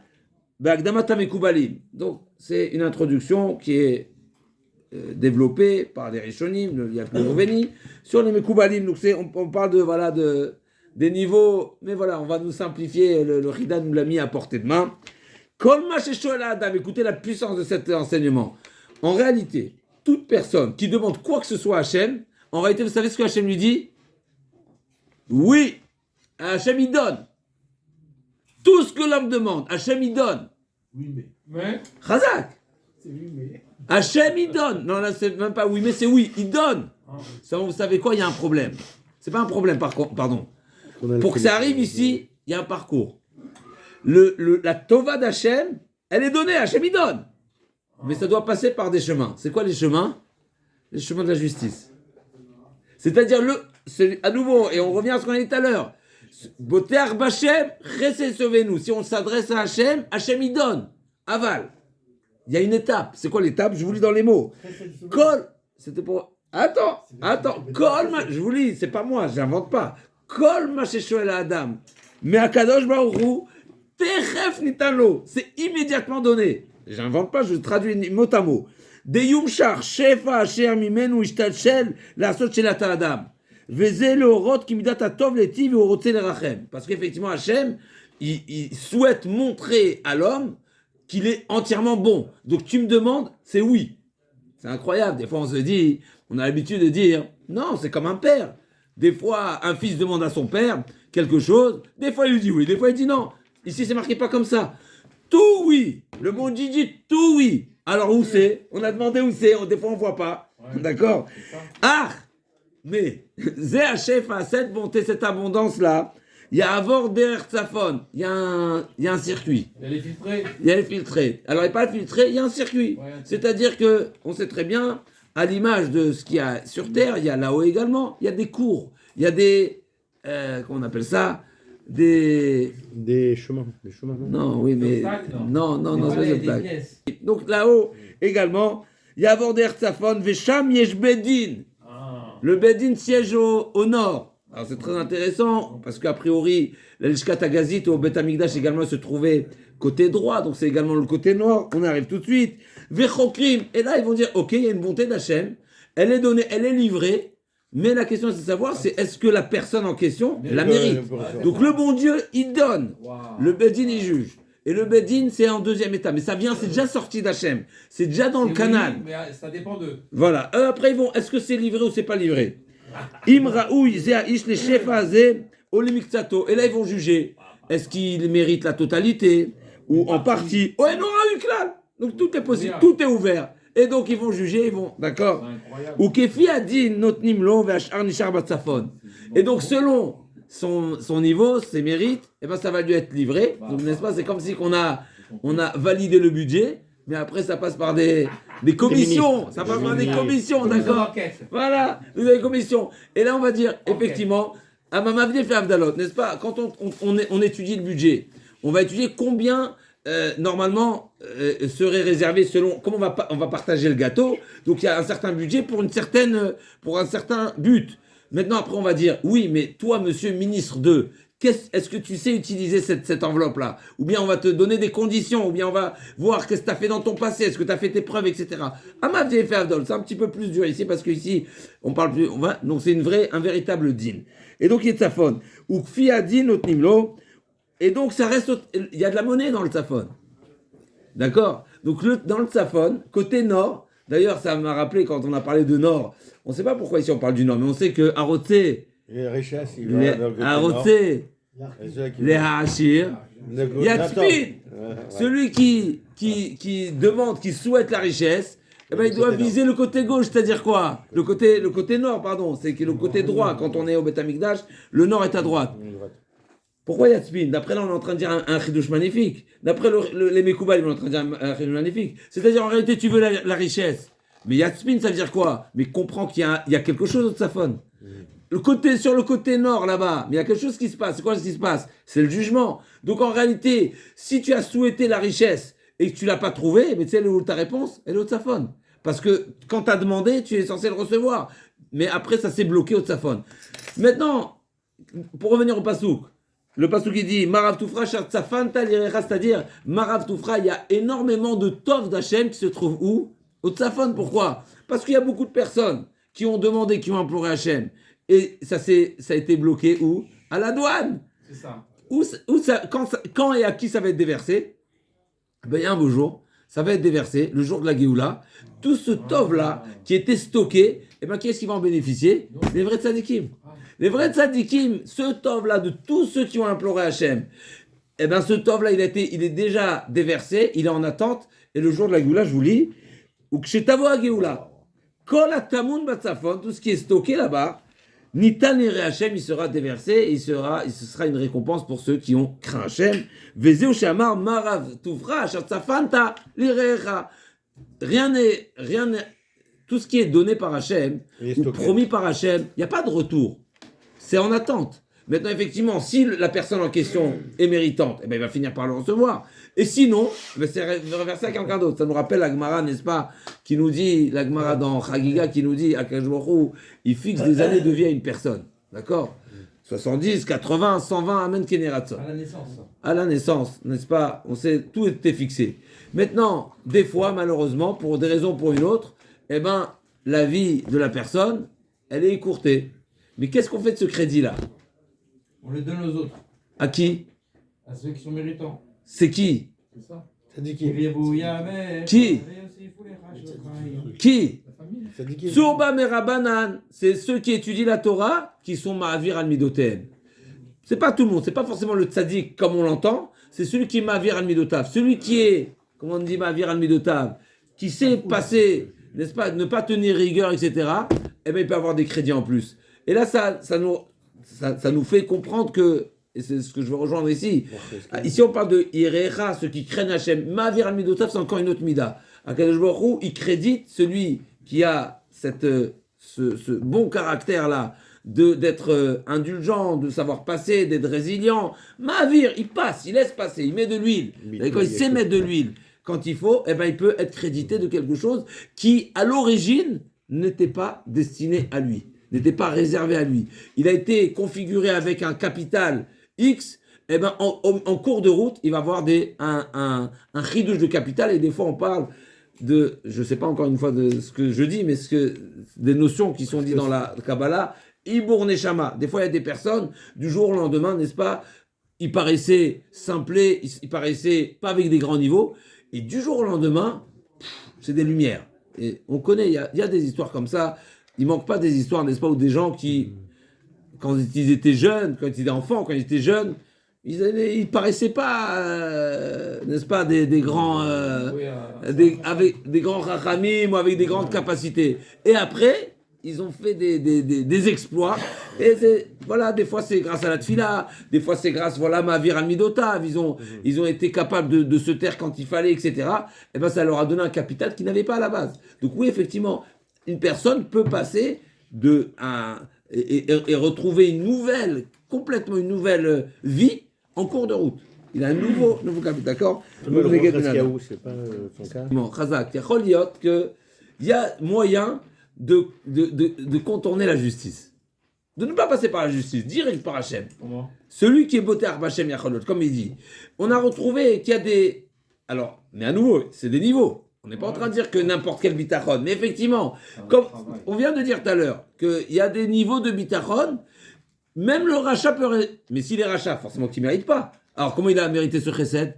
tamekubalim. Donc, c'est une introduction qui est développée par les Rishonim, il y a le coup de Réouveni, sur les Mekubalim. Donc, on parle des niveaux, mais voilà, on va nous simplifier, le Rida nous l'a mis à portée de main. Écoutez la puissance de cet enseignement. En réalité, toute personne qui demande quoi que ce soit à Hachem, en réalité, vous savez ce que Hachem lui dit? Oui, Hachem il donne. Tout ce que l'homme demande, Hachem il donne. Oui, mais. Chazak. C'est oui, mais. Hachem il donne. Non, là, c'est même pas oui, mais c'est oui, il donne. Ça, vous savez quoi? Il y a un problème. C'est pas un problème, pardon. Pour que ça arrive ici, il y a un parcours. La Tova d'Hachem, elle est donnée, Hachem il donne. Mais ça doit passer par des chemins. C'est quoi les chemins? Les chemins de la justice. C'est-à-dire, à nouveau, et on revient à ce qu'on a dit tout à l'heure, Boter Bachem, recevez-nous. Si on s'adresse à Hachem, Hachem il donne. Aval. Il y a une étape. C'est quoi l'étape? Je vous lis dans les mots. Kol, c'était pour... Attends. Kol, je vous lis, c'est pas moi, je n'invente pas. Kol Macheshoel Adam. Mais à Kadosh Baruch Hu, Techef Nitalo. C'est immédiatement donné. J'invente pas, je traduis mot à mot. Deyumshar, Shefa, Asher, Mimenu, Ishtalshel, la Sot Shelat Adam. Veze le Horot, Kimidat Atov, Letiv, et Horotze le Rachem. Parce qu'effectivement, Hachem, il souhaite montrer à l'homme qu'il est entièrement bon. Donc tu me demandes, c'est oui. C'est incroyable. Des fois, on a l'habitude de dire, non, c'est comme un père. Des fois, un fils demande à son père quelque chose. Des fois, il lui dit oui. Des fois, il dit non. Ici, c'est marqué pas comme ça. Tout oui. Le bon Dieu dit tout oui. Alors, où c'est? On a demandé où c'est. Des fois, on voit pas. Ouais, d'accord? Ah! Mais, Zé Hachef a cette bonté, cette abondance-là. Il y a Avor Der Tzafon. Il y a un circuit. Il y a les filtrés. Il y a les filtrés. Alors, il n'y a pas de filtré, il y a un circuit. Ouais, c'est-à-dire que, on sait très bien, à l'image de ce qu'il y a sur Terre, il y a là-haut également, il y a des cours. Il y a des... comment on appelle ça? Des chemins. Des chemins, non, oui, mais... Non, c'est pas des obstacles. Donc, là-haut, également, il y a Avor Der Tzafon, Vesham Yesh Bedin. Le Bedin siège au nord. Alors c'est très intéressant, parce qu'a priori, la Lishkat Agazit au Bet Amikdash également se trouvait côté droit, donc c'est également le côté nord. On arrive tout de suite. Vechokrim. Et là, ils vont dire, ok, il y a une bonté d'Hachem. Elle est donnée, elle est livrée, mais la question c'est de savoir, c'est est-ce que la personne en question la mérite. Donc le bon Dieu, il donne. Le Bedin, il juge. Et le Bedin, c'est en deuxième état. Mais ça vient, c'est déjà sorti d'Hachem. C'est déjà dans le canal. Mais ça dépend d'eux. Voilà. Après, ils vont, est-ce que c'est livré ou c'est pas livré? Imraoui, Zéaïch, les chefs Azé, Olimiksato. Et là, ils vont juger. Est-ce qu'il mérite la totalité ou en partie? Ouais, non, Uklal. Donc tout est possible, tout est ouvert. Et donc ils vont juger, ils vont, d'accord? Ou Kefi a dit Notnim lo ve'ashar nishar batsafon. Et donc selon son niveau, ses mérites, et ben ça va lui être livré. Donc n'est-ce pas? C'est comme si on a validé le budget, mais après ça passe par des commissions. Ça passe par des commissions, d'accord? Voilà, vous avez des commissions. Et là on va dire effectivement, Amamavne fait Avdalot, n'est-ce pas? Quand on étudie le budget, on va étudier combien normalement serait réservé selon comment on va partager le gâteau. Donc il y a un certain budget pour un certain but. Maintenant après on va dire oui, mais toi monsieur ministre est-ce que tu sais utiliser cette enveloppe là, ou bien on va te donner des conditions, ou bien on va voir qu'est-ce que tu as fait dans ton passé, est-ce que tu as fait tes preuves, etc. Amav fait Avdol, c'est un petit peu plus dur ici parce que ici on parle plus, donc c'est un véritable din. Et donc il est tzafon ou kfi adin otnimlo. Et donc, ça reste. Il y a de la monnaie dans le tzafon. D'accord? Donc, dans le tzafon, côté nord, d'ailleurs, ça m'a rappelé quand on a parlé de nord. On ne sait pas pourquoi ici on parle du nord, mais on sait que Arotse, les richesses, les Haachir, Yatzpin, celui qui demande, qui souhaite la richesse, eh ben, il doit viser le côté gauche, c'est-à-dire quoi? Le côté nord, pardon, c'est que le côté droit, quand on est au Beth Amikdash, le nord est à droite. Pourquoi Yatzpin? D'après là, on est en train de dire un chidouche magnifique. D'après les Mekoubal, ils sont en train de dire un chidouche magnifique. C'est-à-dire, en réalité, tu veux la richesse. Mais Yatzpin, ça veut dire quoi? Mais comprends qu'il y a quelque chose de Tzafon. Sur le côté nord, là-bas, mais il y a quelque chose qui se passe. C'est quoi ce qui se passe? C'est le jugement. Donc, en réalité, si tu as souhaité la richesse et que tu l'as pas trouvée, mais tu sais, ta réponse, elle est au Tzafon. Parce que quand tu as demandé, tu es censé le recevoir. Mais après, ça s'est bloqué au Tzafon. Maintenant, pour revenir au Pasouk, le pasuk qui dit Marav Toufra Tzafanta Lirecha, c'est-à-dire Marav Toufra, il y a énormément de tov d'Hachem qui se trouvent où? Au Tzafon. Pourquoi? Parce qu'il y a beaucoup de personnes qui ont demandé, qui ont imploré Hachem. Et ça a été bloqué où? À la douane. C'est ça. Quand et à qui ça va être déversé? Ben, il y a un beau jour, ça va être déversé, le jour de la Géoula. Tout ce tov-là qui était stocké, et ben, qui est-ce qui va en bénéficier? Les vrais tzadikim. Les vrais tzadikim, ce tov-là, de tous ceux qui ont imploré Hachem, eh bien ce tov-là, il est déjà déversé, il est en attente, et le jour de la Géoula, je vous lis, ou que chez Tavo Géoula, Kol Atamun Batsafon, tout ce qui est stocké là-bas, Nitan Ere Hachem, il sera déversé, et ce sera une récompense pour ceux qui ont craint Hachem. Vezeu Shamar Marav Tufra, Shatzafanta, Lirecha. Rien n'est, tout ce qui est donné par Hachem, ou promis par Hachem, il n'y a pas de retour. C'est en attente. Maintenant, effectivement, si la personne en question est méritante, eh ben, il va finir par le recevoir. Et sinon, c'est reversé à quelqu'un d'autre. Ça nous rappelle la Gemara, n'est-ce pas, qui nous dit, la Gemara dans Chagiga, qui nous dit, Akadosh Baruch Hu, il fixe des années de vie à une personne. D'accord? 70, 80, 120, Amen Keneratson. À la naissance. À la naissance, n'est-ce pas? On sait, tout était fixé. Maintenant, des fois, malheureusement, pour des raisons ou pour une autre, eh ben, la vie de la personne, elle est écourtée. Mais qu'est-ce qu'on fait de ce crédit-là? On le donne aux autres. À qui? À ceux qui sont méritants. C'est qui? C'est ça. Ça dit qui? Qui? La famille. Ça dit qui? Tsurba Merabanan, c'est ceux qui étudient la Torah qui sont Ma'avir al-Midotem. C'est pas tout le monde, c'est pas forcément le tzaddik comme on l'entend, c'est celui qui est Ma'avir al-Midotav. Celui qui est, comment on dit Ma'avir al-Midotav, qui sait passer, n'est-ce pas, ne pas tenir rigueur, etc., eh bien il peut avoir des crédits en plus. Et là, ça nous fait comprendre que, et c'est ce que je veux rejoindre ici, ici on parle de Irecha, ceux qui craignent Hachem. Ma'avir al-Midotav, c'est encore une autre mida. Akadosh Baruch Hu, il crédite celui qui a ce bon caractère-là, d'être indulgent, de savoir passer, d'être résilient. Ma'avir, il passe, il laisse passer, il met de l'huile. Et quand il sait mettre de l'huile, quand il faut, eh ben, il peut être crédité de quelque chose qui, à l'origine, n'était pas destiné à lui, n'était pas réservé à lui. Il a été configuré avec un capital X, eh ben, en cours de route, il va avoir un chidouche de capital, et des fois on parle je ne sais pas encore une fois de ce que je dis, mais des notions qui sont dites dans la Kabbalah, Ibur Neshama. Des fois, il y a des personnes, du jour au lendemain, n'est-ce pas, ils paraissaient simplés, ils paraissaient pas avec des grands niveaux, et du jour au lendemain, c'est des lumières. Et on connaît, il y a des histoires comme ça, il manque pas des histoires, n'est-ce pas, où des gens qui, quand ils étaient jeunes, quand ils étaient enfants, quand ils étaient jeunes, ils paraissaient pas, n'est-ce pas, des grands, avec des grands rachamim ou avec des grandes capacités. Et après, ils ont fait des exploits. Et voilà, des fois c'est grâce à la tfila, des fois c'est grâce, voilà, Ma'avir al-Midotav, ils ont été capables de se taire quand il fallait, etc. Et ben ça leur a donné un capital qu'ils n'avaient pas à la base. Donc oui, effectivement, une personne peut passer et retrouver complètement une nouvelle vie en cours de route. Il a un nouveau capital, d'accord? Le Rescaou, c'est pas son cas. Bon, Chazak, il y a moyen de contourner la justice. De ne pas passer par la justice, direct par Hachem. Comment? Celui qui est beauté à Hachem Yacholot, comme il dit. On a retrouvé qu'il y a des... Alors, mais à nouveau, c'est des niveaux. On n'est pas en train de dire que n'importe quel bitachon. Mais effectivement, comme on vient de dire tout à l'heure, qu'il y a des niveaux de bitachon, même le rachat peut... Mais s'il est rachat, forcément qu'il ne mérite pas. Alors, comment il a mérité ce chesed?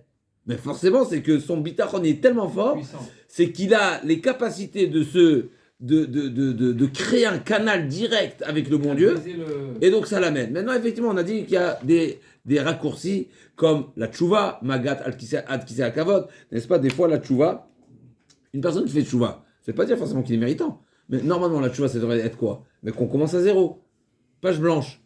Mais forcément, c'est que son bitachon est tellement fort, c'est qu'il a les capacités de créer un canal direct avec le bon Dieu, et donc ça l'amène. Maintenant, effectivement, on a dit qu'il y a des raccourcis, comme la tchouva, magat ad kisei hakavod, n'est-ce pas? Des fois, la tchouva, une personne qui fait tchouva, ça ne veut pas dire forcément qu'il est méritant, mais normalement, la tchouva, ça devrait être quoi? Mais qu'on commence à zéro, page blanche.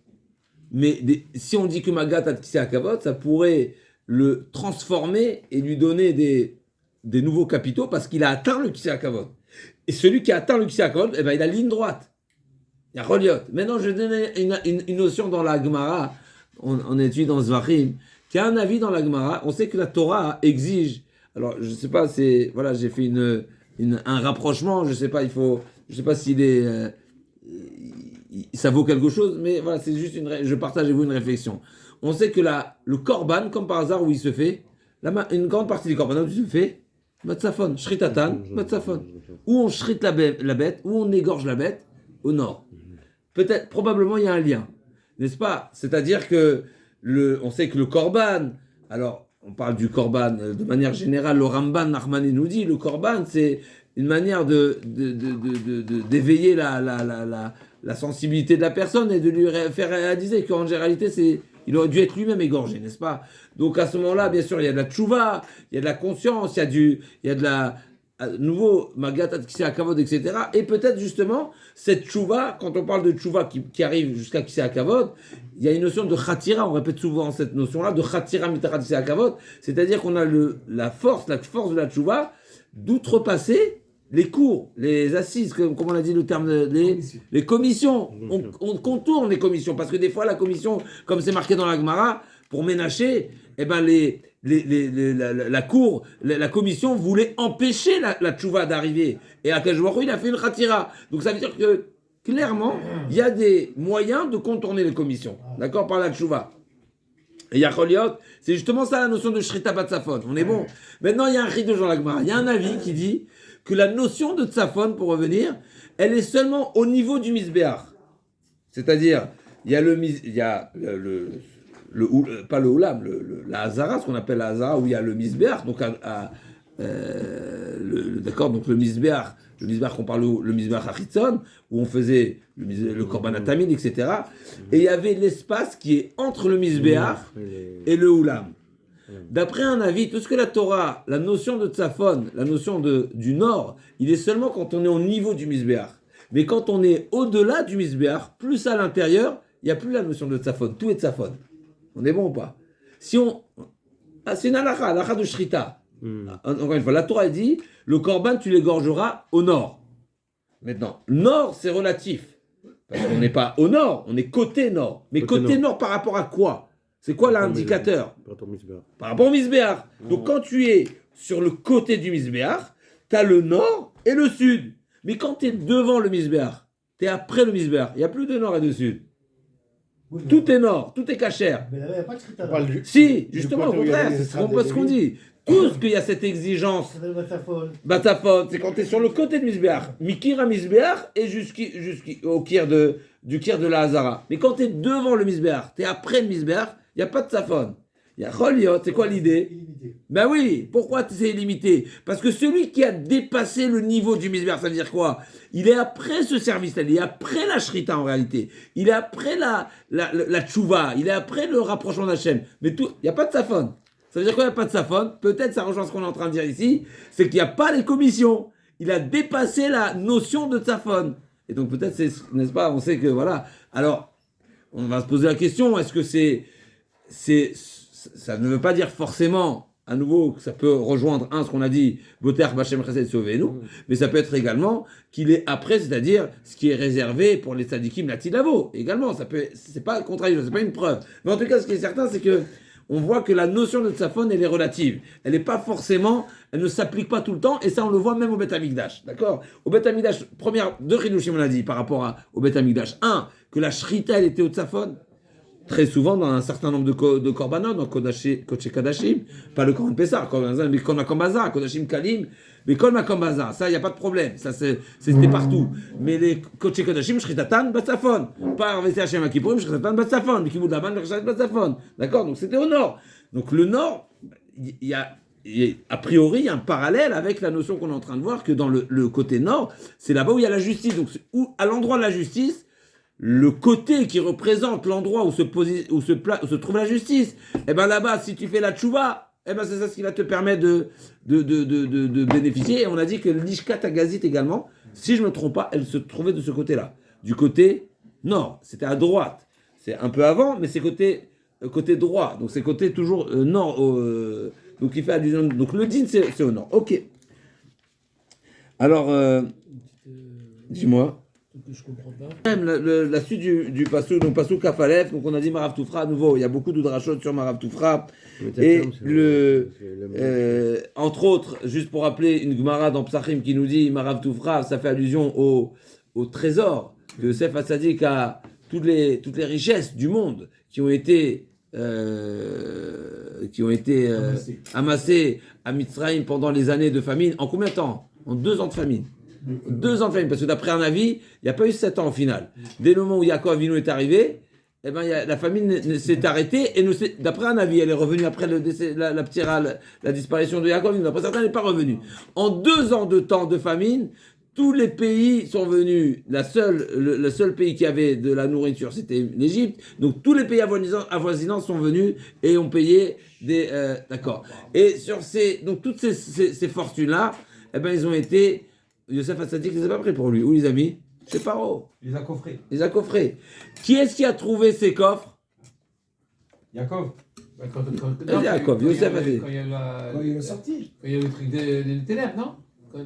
Mais si on dit que magat ad kisei hakavod, ça pourrait le transformer et lui donner des nouveaux capitaux parce qu'il a atteint le kisei hakavod. Et celui qui a atteint le kisei hakavod, eh ben, il a ligne droite. Il y a reliot. Maintenant, je vais donner une notion dans la Gemara, on étudie dans Zvachim, qu'il y a un avis dans la Gemara. On sait que la Torah exige, alors je ne sais pas, voilà, j'ai fait un rapprochement, je ne sais pas, je sais pas s'il est, ça vaut quelque chose, mais voilà, c'est juste je partage avec vous une réflexion. On sait que le korban, comme par hasard, où il se fait, une grande partie du korban, où il se fait, Matzafon, Shritatan, Matzafon. Où on shrite la bête, où on égorge la bête, au nord. Peut-être, probablement, il y a un lien. N'est-ce pas? C'est-à-dire que, on sait que le korban, alors, on parle du korban de manière générale, le Ramban Nachmani nous dit, le korban, c'est une manière d'éveiller la sensibilité de la personne et de lui faire réaliser qu'en réalité, il aurait dû être lui-même égorgé, n'est-ce pas? Donc à ce moment-là, bien sûr, il y a de la tchouva, il y a de la conscience, il y a de la nouveau magat ad kisei hakavod, etc. Et peut-être justement cette tchouva, quand on parle de tchouva qui arrive jusqu'à kisei hakavod, il y a une notion de khatira, on répète souvent cette notion-là, de khatira mitachat kisei hakavod, c'est-à-dire qu'on a la force de la tchouva d'outrepasser les cours, les assises, comme on a dit le terme, les commissions. On contourne les commissions, parce que des fois, la commission, comme c'est marqué dans la Gemara, pour ménacher, eh ben la cour, la commission voulait empêcher la tchouva d'arriver. Et à Kajwaru, il a fait une khatira. Donc ça veut dire que, clairement, il y a des moyens de contourner les commissions. D'accord? Par la tchouva. Et Yacholiot, c'est justement ça la notion de Shrita Batsafon. On est bon. Maintenant, il y a un de Jean Lagmara. Il y a un avis qui dit que la notion de Tsafon, pour revenir, elle est seulement au niveau du Misbéach. C'est-à-dire, il y a pas le Oulam, la Hazara, ce qu'on appelle la Hazara, où il y a le Misbéach, donc d'accord, donc le Misbéach qu'on parle, le Misbéach Achitzon, où on faisait le Korban Atamid, etc. Et il y avait l'espace qui est entre le Misbéach et le Oulam. D'après un avis, tout ce que la Torah, la notion de Tsafon, la notion du Nord, il est seulement quand on est au niveau du Misbéach. Mais quand on est au-delà du Misbéach, plus à l'intérieur, il n'y a plus la notion de Tsafon. Tout est Tsafon. On est bon ou pas? C'est une halakha de Shrita. Encore une fois, la Torah dit, le Korban, tu l'égorgeras au Nord. Maintenant, Nord, c'est relatif. Parce qu'on n'est pas au Nord, on est côté Nord. Mais côté nord par rapport à quoi? C'est quoi l'indicateur? Par rapport au Misbéach. Donc quand tu es sur le côté du Misbéach, tu as le nord et le sud. Mais quand tu es devant le Misbéach, tu es après le Misbéach, il n'y a plus de nord et de sud. Oui, tout est nord, tout est cachère. Mais là, il n'y a pas de Shrita. Si, justement, au contraire, c'est ce qu'on dit. Où est-ce qu'il y a cette exigence? Ça s'appelle Batsafon. Batsafon, c'est quand tu es sur le côté de Misbéach, Mikir à Misbéach et jusqu'au kir du kir de la Hazara. Mais quand tu es devant le Misbéach, tu es après le Misbéach, il n'y a pas de Tsafon. Il y a Choliot, c'est quoi l'idée? Illimité. Ben oui, pourquoi c'est illimité? Parce que celui qui a dépassé le niveau du misbéach, ça veut dire quoi? Il est après ce service-là, il est après la shrita en réalité. Il est après la tchouva, il est après le rapprochement d'Hachem. Mais tout, il n'y a pas de safon. Ça veut dire quoi, il n'y a pas de safon? Peut-être ça rejoint ce qu'on est en train de dire ici, c'est qu'il n'y a pas les commissions. Il a dépassé la notion de safon. Et donc peut-être, n'est-ce pas, on sait que voilà. Alors, on va se poser la question, est-ce que ça ne veut pas dire forcément, à nouveau, que ça peut rejoindre, ce qu'on a dit, Boter, Bachem, Chesed, sauvez-nous, mais ça peut être également qu'il est après, c'est-à-dire ce qui est réservé pour les tzadikim, la Tilavo, également, c'est pas contradictoire, c'est pas une preuve. Mais en tout cas, ce qui est certain, c'est que on voit que la notion de tzafon, elle est relative. Elle n'est pas forcément, elle ne s'applique pas tout le temps, et ça, on le voit même au Beth Amikdash, d'accord? Au Beth Amikdash, deux chidushim, on a dit, par rapport au Beth Amikdash. Que la shrita, elle était au tzafon. Très souvent dans un certain nombre de korbanot, dans Kodesh Kadashim, pas le Korban Pessah, mais Kol Makom Baza, Kodashim Kalim, mais Kol Makom Baza, ça, il n'y a pas de problème, ça c'était partout. Mais les Kodesh Kadashim, Shritatan Batsafon, pas Arvesi Hashem Akipurim, Shritatan Batsafon, mais Kibud Laban, Shritatan Batsafon, d'accord? Donc c'était au nord. Donc le nord, a priori, il y a un parallèle avec la notion qu'on est en train de voir, que dans le côté nord, c'est là-bas où il y a la justice. Donc à l'endroit de la justice, le côté qui représente l'endroit où se trouve la justice, et ben là-bas, si tu fais la tchouva, et ben c'est ça ce qui va te permettre de bénéficier. Et on a dit que l'Ishkat Agazit également, si je ne me trompe pas, elle se trouvait de ce côté-là, du côté nord. C'était à droite. C'est un peu avant, mais c'est côté droit. Donc c'est côté toujours nord. Donc il fait allusion. Donc le din, c'est au nord. Ok. Alors, dis-moi. Que je comprends pas. Même la suite du Passouk, donc Passouk Kafalef, donc on a dit Marav Toufra à nouveau, il y a beaucoup de drachot sur Marav Toufra. Et entre autres, juste pour rappeler une Gemara dans Psachim qui nous dit Marav Toufra, ça fait allusion au trésor que Yosef Hatzadik a, toutes les richesses du monde qui ont été amassées à Mitzrayim pendant les années de famine. En combien de temps? En 2 ans de famine. 2 ans de famine, parce que d'après un avis, il n'y a pas eu 7 ans au final. Dès le moment où Yaakov Avinu est arrivé, eh ben, la famine s'est arrêtée, et d'après un avis, elle est revenue après le décès, la disparition de Yaakov Avinu. D'après certains, elle n'est pas revenue. En 2 ans de temps de famine, tous les pays sont venus. Le seul pays qui avait de la nourriture, c'était l'Égypte. Donc tous les pays avoisinants sont venus et ont payé des... d'accord. Et donc toutes ces fortunes-là, eh ben, ils ont été... Yosef Hatzadik ne les a pas pris pour lui. Où les a mis? Chez Paro. Il les a coffrés. Les a coffrés. Qui est-ce qui a trouvé ces coffres? Yaakov. Yaakov, Yosef Hatzadik. Quand il y a la sortie. Quand il y a le truc des ténèbres, non?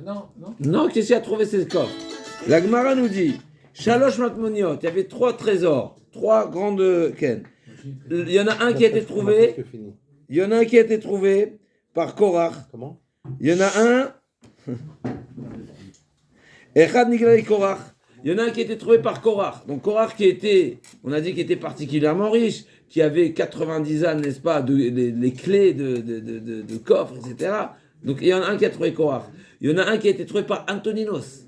Non. Non, qui est-ce qui a trouvé ces coffres? La Gemara nous dit Shalosh Matmoniot, il y avait 3 trésors, 3 grandes ken. Il y en a un qui a été trouvé. Il y en a un qui a été trouvé par Korach. Comment? Il y en a un. Echad Niglai Korach. Il y en a un qui a été trouvé par Korach. Donc Korach on a dit qu'il était particulièrement riche, qui avait 90 ânes, n'est-ce pas, les clés de coffres, etc. Donc il y en a un qui a trouvé Korach. Il y en a un qui a été trouvé par Antoninos.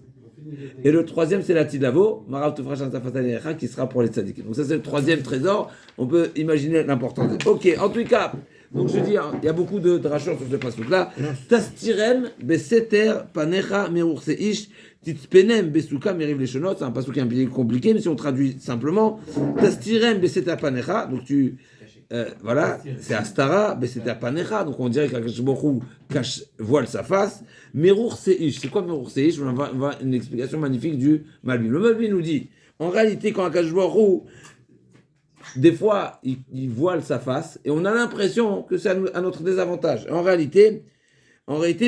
Et le 3e, c'est la Tidlavo, Marav Toufra Shantafatanecha, qui sera pour les tzadikim. Donc ça, c'est le 3e trésor. On peut imaginer l'importance. Ok, en tout cas, donc je dis, il y a beaucoup de drachons sur ce passage-là. Tastirem beseter panecha merurseish titspenem besuka meriv leshonot. C'est un passage qui est un peu compliqué, mais si on traduit simplement, Tastirem beseter panecha, donc voilà, c'est Astara, beseter panecha, donc on dirait qu'Akadosh Baruch Hu voile sa face. Merur Seish, c'est quoi Merur Seish? On va une explication magnifique du Malbim. Le Malbim nous dit, en réalité, quand Akadosh Baruch Hu, des fois, il voile sa face, et on a l'impression que c'est à notre désavantage. En réalité,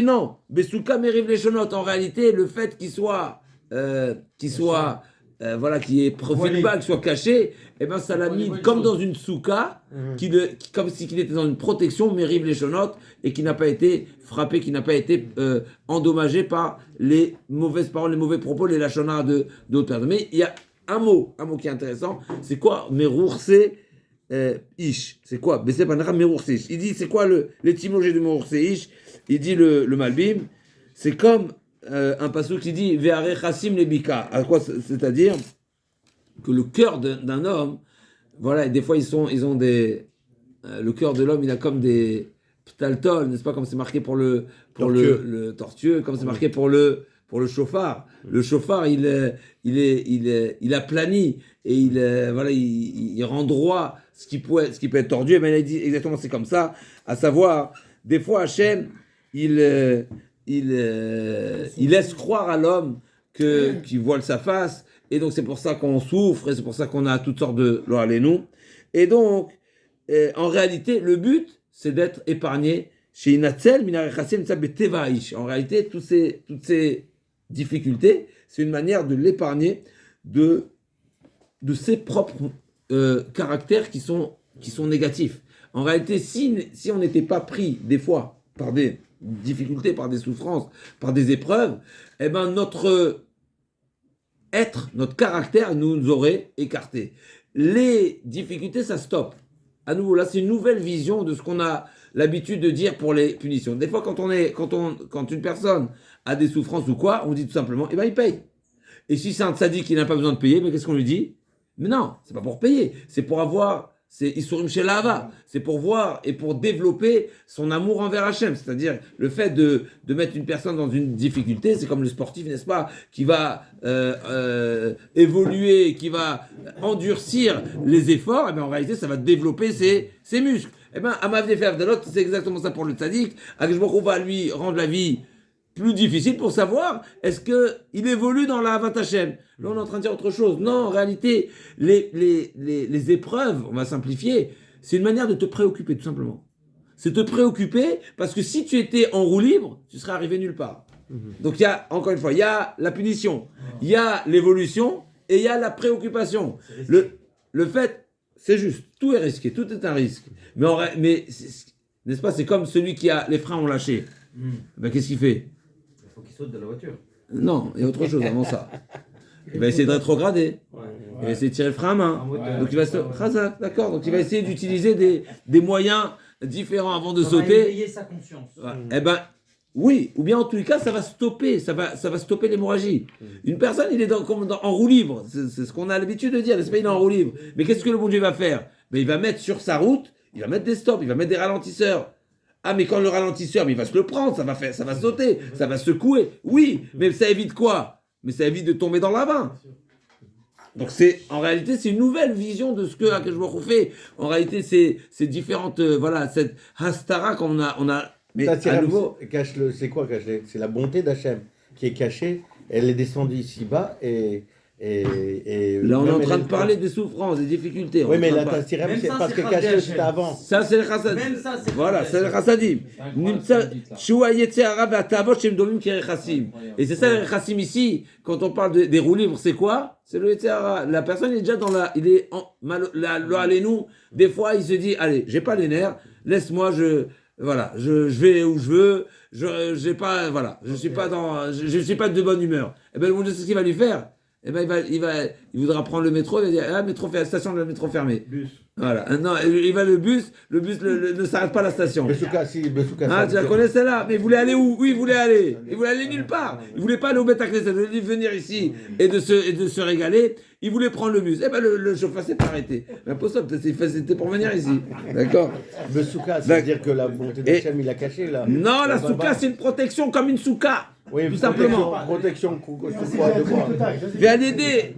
non. Besuka meriv leshonot, en réalité, le fait qu'il est profil soit caché, eh ben ça l'a mis comme dans une souka, comme si il était dans une protection, meriv leshonot, et qui n'a pas été frappé, qui n'a pas été endommagé par les mauvaises paroles, les mauvais propos, les lachonars d'autres personnes. Mais il y a un mot qui est intéressant, c'est quoi? Merourse Ish. C'est quoi? Besep Anra Merourse Ish. Il dit, c'est quoi l'étymologie de Merourse Ish? Il dit le Malbim, c'est comme un passage qui dit Ve'are Chassim Lebika. À quoi c'est-à-dire que le cœur d'un homme, voilà, et des fois ils ont des. Le cœur de l'homme, il a comme des ptaltol, n'est-ce pas, comme c'est marqué pour le tortueux, comme c'est marqué pour le chauffard. Le chauffard, il aplanit et il rend droit ce qui peut être tordu. Et bien, il dit exactement c'est comme ça, à savoir, des fois Hachem, il laisse croire à l'homme qu'il voile sa face, et donc c'est pour ça qu'on souffre, et c'est pour ça qu'on a toutes sortes de lo alenu. Et donc, en réalité, le but, c'est d'être épargné chez Inatzel, Minarechassim, Tevaish. En réalité, toutes ces difficultés, c'est une manière de l'épargner de ses propres caractères qui sont négatifs. En réalité, si on n'était pas pris, des fois, par des difficultés, par des souffrances, par des épreuves, eh ben notre caractère nous aurait écartés. Les difficultés, ça stoppe. À nouveau, là, c'est une nouvelle vision de ce qu'on a l'habitude de dire pour les punitions. Des fois, quand une personne a des souffrances ou quoi, on dit tout simplement, eh ben, il paye. Et si c'est un tzaddik qui n'a pas besoin de payer, mais qu'est-ce qu'on lui dit? Mais non, c'est pas pour payer, c'est pour avoir, c'est Isurim Shelava, c'est pour voir et pour développer son amour envers Hachem. C'est-à-dire, le fait de mettre une personne dans une difficulté, c'est comme le sportif, n'est-ce pas, qui va évoluer, qui va endurcir les efforts, et bien en réalité, ça va développer ses muscles. Et bien, Amav Nefer Dalot, c'est exactement ça pour le tzaddik. Akashbaruch va lui rendre la vie plus difficile pour savoir est-ce qu'il évolue dans la Havat Hashem. Là, on est en train de dire autre chose. Non, en réalité, les épreuves, on va simplifier, c'est une manière de te préoccuper, tout simplement. C'est te préoccuper, parce que si tu étais en roue libre, tu serais arrivé nulle part. Donc, encore une fois, il y a la punition, il y a l'évolution, et il y a la préoccupation. Le fait, c'est juste, tout est risqué, tout est un risque. Mais n'est-ce pas, c'est comme celui qui a les freins ont lâché. Ben, qu'est-ce qu'il fait? Il faut qu'il saute de la voiture. Non, il y a autre chose avant ça. Il va essayer de rétrograder. Il va essayer de tirer le frein à main. Donc il va d'accord. Donc il va essayer d'utiliser des moyens différents avant de sauter. Ça va éveiller sa conscience. Eh ben, oui. Ou bien en tous les cas, ça va stopper. Ça va stopper l'hémorragie. Une personne, il est en roue libre. C'est ce qu'on a l'habitude de dire. N'est-ce pas, il est en roue libre. Mais qu'est-ce que le bon Dieu va faire? Ben, il va mettre sur sa route, il va mettre des stops, il va mettre des ralentisseurs. Ah, mais quand le ralentisseur, mais il va se le prendre, ça va sauter, ça va secouer. Oui, mais ça évite quoi? Mais ça évite de tomber dans la ravin. Donc en réalité, c'est une nouvelle vision de ce que Akadosh Baruch Hu fait. En réalité, c'est différentes, cette hastara qu'on a. Mais à nouveau, c'est quoi caché? C'est la bonté d'Hachem qui est cachée. Elle est descendue ici-bas et là, on est en train de parler des souffrances, des difficultés. Oui, mais la Tassirem, c'est parce que caché, c'était avant. Ça, c'est le chassadim. Voilà, c'est le chassadim. Et c'est ça le chassim ici. Quand on parle des roues libres, c'est quoi? C'est le Yetzirah. La personne est déjà dans il est la loi alenu. Des fois, il se dit, allez, j'ai pas les nerfs, laisse-moi, je vais où je veux, je suis pas de bonne humeur. Et ben, le bon Dieu, c'est ce qu'il va lui faire. Eh ben, il voudra prendre le métro, il va dire, la station de métro fermée. Bus. Voilà. Non, il va le bus ne s'arrête pas à la station. Besouka, tu la connais celle-là? Mais il voulait aller où? Oui, il voulait aller. Il voulait aller nulle part. Il voulait pas aller au Beth Knesset, il voulait venir ici et de se régaler. Il voulait prendre le bus. Eh ben, le chauffeur s'est arrêté. Mais impossible, c'était pour venir ici. D'accord? Besouka, c'est-à-dire que la bonté d'Hachem, il a caché là. Non, la souka, c'est une protection comme une souka. Oui, tout simplement. Protection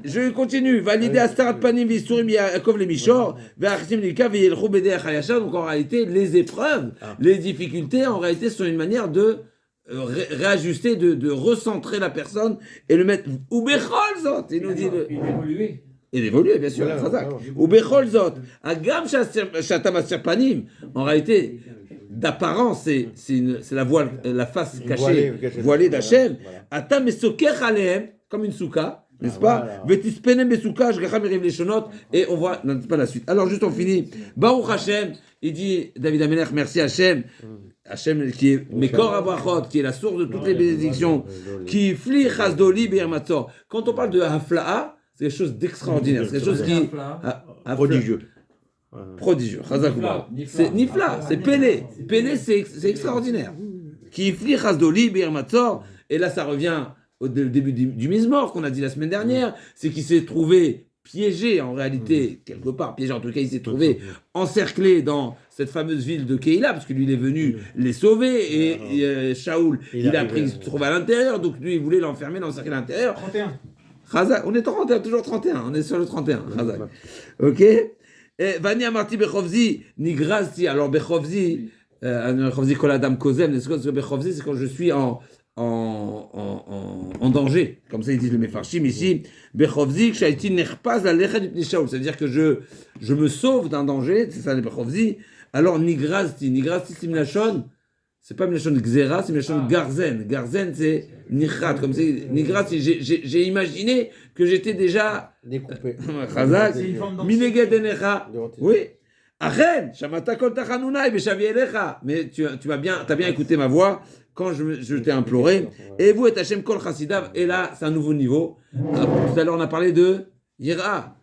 je continue. Valider Astarat Panim Visurim Yaakov le Mishor, Ve'achsim Lika Ve'yelchou B'derech Hayashar. Donc en réalité, les épreuves, les difficultés, en réalité, sont une manière de réajuster, de recentrer la personne et le mettre. Ou Bechol Zot. Il nous dit. Et d'évoluer, bien sûr. Ou Bechol Zot. Agam Shatam Asher Panim. En réalité, d'apparence, c'est la voile, la face cachée, voilée d'Hachem. Atam Mesoker Aleem, comme une souka, n'est-ce pas? Vetispenem Besouka, Shgacham Eriv Leshonot, et on voit, non, c'est pas la suite. Alors, juste on finit. Baruch Hashem, il dit, David Amelech, merci Hachem. Hachem qui est Mekor Abrachot, qui est la source de toutes les bénédictions, qui fli Chazdoli Be'ermatzor. Quand on parle de Hafla'a, c'est quelque chose d'extraordinaire, c'est quelque chose qui. Prodigieux. Prodigieux. Chazakouba. C'est Nifla, c'est Pélé. Pélé, c'est extraordinaire. Qui fli Chazdoli, Bir Matzor. Et là, ça revient au début du Mizmor qu'on a dit la semaine dernière. C'est qu'il s'est trouvé piégé, en réalité, quelque part, piégé, en tout cas, il s'est trouvé encerclé dans cette fameuse ville de Keïla, parce que lui, il est venu les sauver, et Shaoul, il se trouve à l'intérieur, donc lui, il voulait l'enfermer, l'encercler à l'intérieur. 31. Chazak, on est en 31, toujours 31, on est sur le 31, Chazak. Ok. Vani Amarti Bechovzi, Nigrazti, alors Bechovzi, Bechovzi Koladam Kozem, Bechovzi, c'est quand je suis en danger, comme ça ils disent les Mefarshim ici. Bechovzi, Kshaiti Nechpaz la Lechet du Shaoul, c'est-à-dire que je me sauve d'un danger, c'est ça les Bechovzi. Alors Nigrazti, c'est Milachon, c'est pas Milachon Gzera, c'est Milachon Garzen. Garzen c'est Nichat, comme c'est Nigrazti, j'ai imaginé que j'étais déjà découpé. Chazak, Mineged Enecha, oui. Achen, Shamata Kol Tachanunai, Beshavi Elecha. Mais tu as bien écouté ma voix quand je t'ai imploré. Et vous, et Hachem Kol Chassidav. Et là, c'est un nouveau niveau. Tout à l'heure, on a parlé de Yira.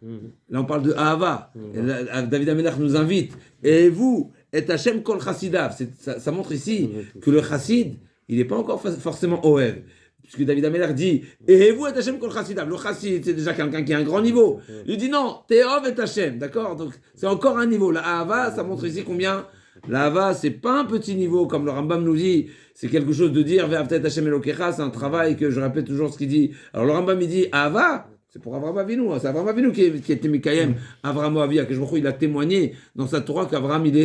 Là, on parle de Ahava. Et là, David Amelach nous invite. Et vous, et Hachem Kol Chassidav. Ça montre ici que le Chassid, il n'est pas encore forcément Oev. Puisque David Amelach dit, et vous et Hachem Kol Chassidav. Le Chassid, c'est déjà quelqu'un qui a un grand niveau. Il dit non, Théov et Hachem. D'accord? Donc, c'est encore un niveau. La Ahava, ça montre ici combien. La Ahava, c'est pas un petit niveau, comme le Rambam nous dit. C'est quelque chose de dire, Ve'avtet Hachem Elokecha, c'est un travail que je répète toujours ce qu'il dit. Alors le Rambam, il dit, Ahava, c'est pour Avraham Avinu. C'est Avraham Avinu qui était Mikayem, Avraham Avia, que je me crois, il a témoigné dans sa Torah qu'Avraham, il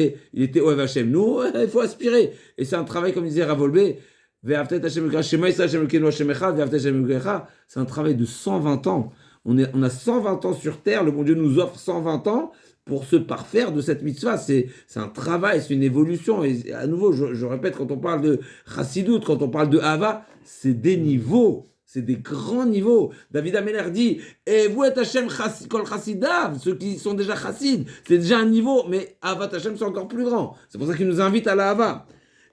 était Oev Hachem. Nous, il faut aspirer. Et c'est un travail, comme disait Ravolbe, Ve'avtet Hachem Elokecha, Shema Yisrael Hachem Elokeinu Hachem Echad, Ve'avtet Hachem Elokecha, c'est un travail de 120 ans. On a 120 ans sur terre, le bon Dieu nous offre 120 ans pour se parfaire de cette mitzvah. C'est un travail, c'est une évolution. Et à nouveau, je répète, quand on parle de Chassidut, quand on parle de Hava, c'est des niveaux, c'est des grands niveaux. David Amelach dit, et vous êtes Hachem Kol Chassidav, ceux qui sont déjà Chassid, c'est déjà un niveau, mais Havat Hachem c'est encore plus grand. C'est pour ça qu'il nous invite à la Hava.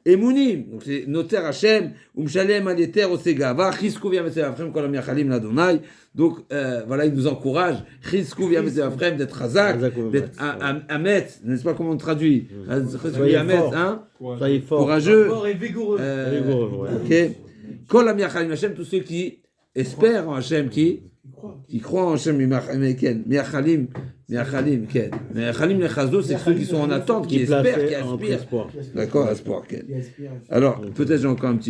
Emunim, donc c'est Noter Hachem, Umshalem Alieter Osegava, Chiskou via Mesevafrem Kolam Yachalim Ladonai. Donc voilà, il nous encourage, Chiskou via Mesevafrem, d'être Hazak, d'être Amet, n'est-ce pas comment on traduit? Soyez fort. Courageux. Fort et vigoureux. Ok. Kolam Yachalim Hachem, tous ceux qui espèrent en Hachem, qui croient en Hachem, Miachalim, Ken. Miachalim Lechazo, c'est ceux qui sont en attente, qui espèrent, qui aspirent. D'accord, espoir, Ken. Alors, peut-être j'ai encore un petit